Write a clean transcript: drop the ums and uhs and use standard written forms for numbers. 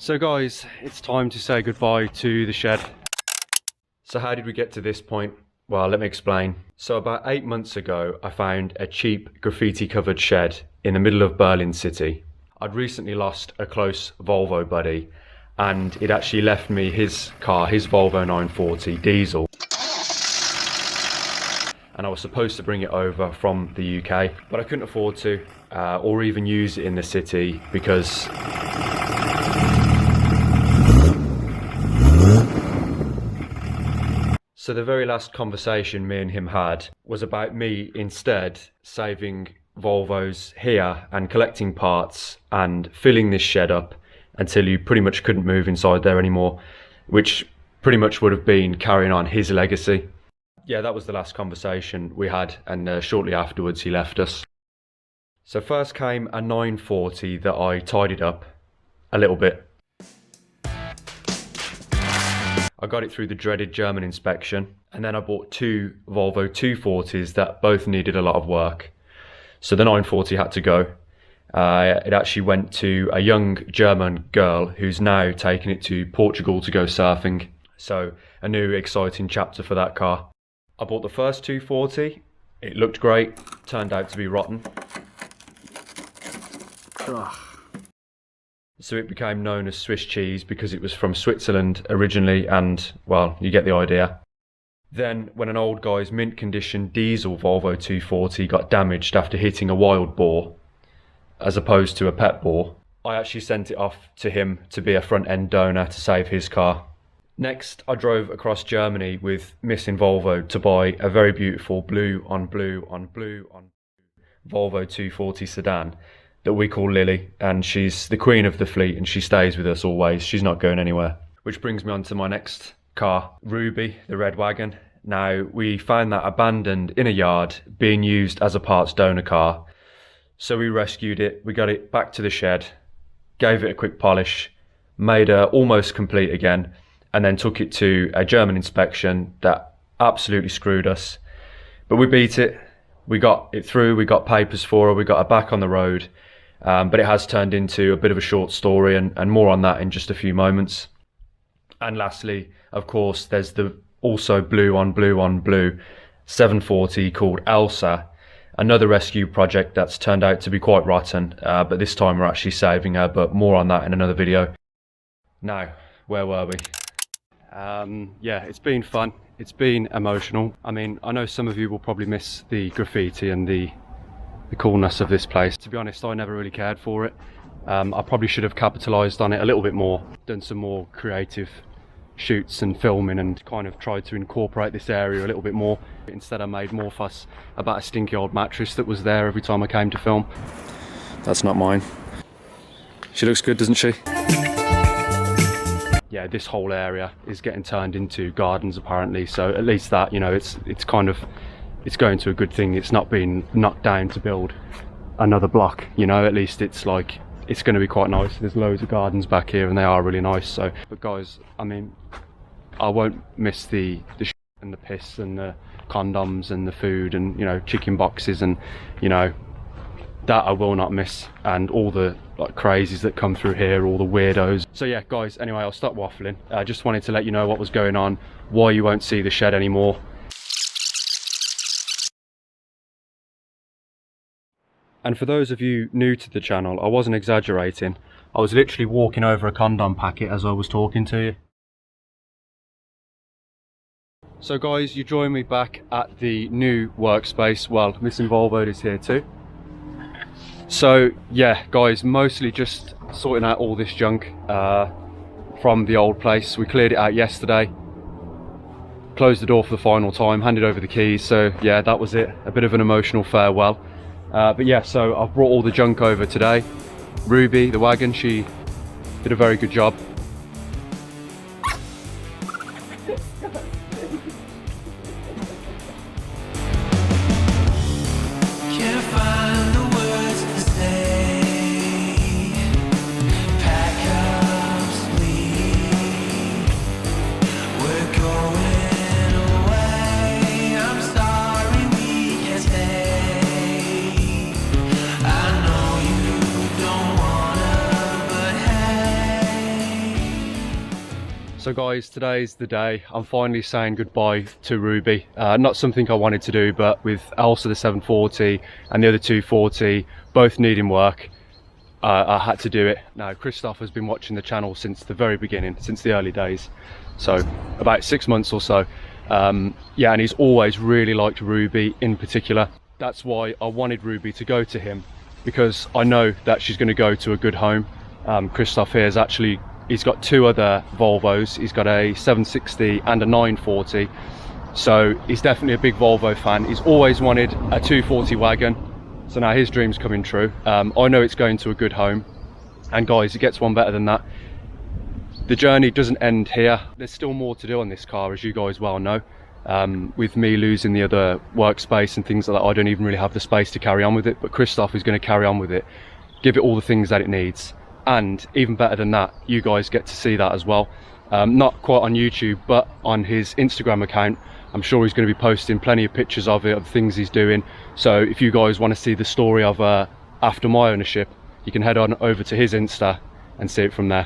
So guys, it's time to say goodbye to the shed. So how did we get to this point? Well, let me explain. So about 8 months ago, I found a cheap graffiti covered shed in the middle of Berlin city. I'd recently lost a close Volvo buddy, and it actually left me his car, his Volvo 940 diesel. And I was supposed to bring it over from the UK, but I couldn't afford to, or even use it in the city because so the very last conversation me and him had was about me instead saving Volvos here and collecting parts and filling this shed up until you pretty much couldn't move inside there anymore, which pretty much would have been carrying on his legacy. Yeah, that was the last conversation we had, and shortly afterwards he left us. So first came a 940 that I tidied up a little bit. I got it through the dreaded German inspection, and then I bought two Volvo 240s that both needed a lot of work. So the 940 had to go. It actually went to a young German girl who's now taking it to Portugal to go surfing. So a new exciting chapter for that car. I bought the first 240, it looked great, turned out to be rotten. Ugh. So it became known as Swiss cheese because it was from Switzerland originally, and well, you get the idea. Then when an old guy's mint condition diesel Volvo 240 got damaged after hitting a wild boar, as opposed to a pet boar, I actually sent it off to him to be a front end donor to save his car. Next, I drove across Germany with Miss Involvo'd to buy a very beautiful blue on blue on blue on Volvo 240 sedan that we call Lily, and she's the queen of the fleet and she stays with us always. She's not going anywhere. Which brings me on to my next car, Ruby, the red wagon. Now, we found that abandoned in a yard being used as a parts donor car. So we rescued it, we got it back to the shed, gave it a quick polish, made her almost complete again, and then took it to a German inspection that absolutely screwed us. But we beat it, we got it through, we got papers for her, we got her back on the road. But it has turned into a bit of a short story, and more on that in just a few moments. And lastly, of course, there's the also blue on blue on blue 740 called Elsa, another rescue project that's turned out to be quite rotten, but this time we're actually saving her, but more on that in another video. Now, where were we? Yeah, it's been fun, it's been emotional. I mean, I know some of you will probably miss the graffiti and the coolness of this place. To be honest, I never really cared for it. I probably should have capitalised on it a little bit more, done some more creative shoots and filming and kind of tried to incorporate this area a little bit more. Instead I made more fuss about a stinky old mattress that was there every time I came to film. That's not mine. She looks good, doesn't she? Yeah, this whole area is getting turned into gardens apparently, so at least that, you know, it's going to a good thing. It's not being knocked down to build another block, you know. At least it's like, it's going to be quite nice. There's loads of gardens back here and they are really nice. So, but guys, I mean, I won't miss the shit and the piss and the condoms and the food and, you know, chicken boxes and, you know, that I will not miss, and all the like crazies that come through here, all the weirdos. So yeah guys, anyway, I'll stop waffling. I just wanted to let you know what was going on, why you won't see the shed anymore. And for those of you new to the channel, I wasn't exaggerating. I was literally walking over a condom packet as I was talking to you. So guys, you join me back at the new workspace. Well, Miss Involvo'd is here too. So yeah guys, mostly just sorting out all this junk from the old place. We cleared it out yesterday, closed the door for the final time, handed over the keys. So yeah, that was it. A bit of an emotional farewell. But yeah, so I've brought all the junk over today. Ruby, the wagon, she did a very good job. So guys, today's the day. I'm finally saying goodbye to Ruby. Not something I wanted to do, but with Elsa the 740 and the other 240 both needing work, I had to do it. Now, Christoph has been watching the channel since the very beginning, since the early days. So about 6 months or so. Yeah, and he's always really liked Ruby in particular. That's why I wanted Ruby to go to him, because I know that she's going to go to a good home. Christoph here is actually, he's got 2 other Volvos. He's got a 760 and a 940. So he's definitely a big Volvo fan. He's always wanted a 240 wagon. So now his dream's coming true. I know it's going to a good home. And guys, it gets one better than that. The journey doesn't end here. There's still more to do on this car, as you guys well know. With me losing the other workspace and things like that, I don't even really have the space to carry on with it. But Christoph is going to carry on with it, give it all the things that it needs. And even better than that, you guys get to see that as well. Not quite on YouTube, but on his Instagram account. I'm sure he's going to be posting plenty of pictures of it, of things he's doing. So if you guys want to see the story of after my ownership, you can head on over to his Insta and see it from there.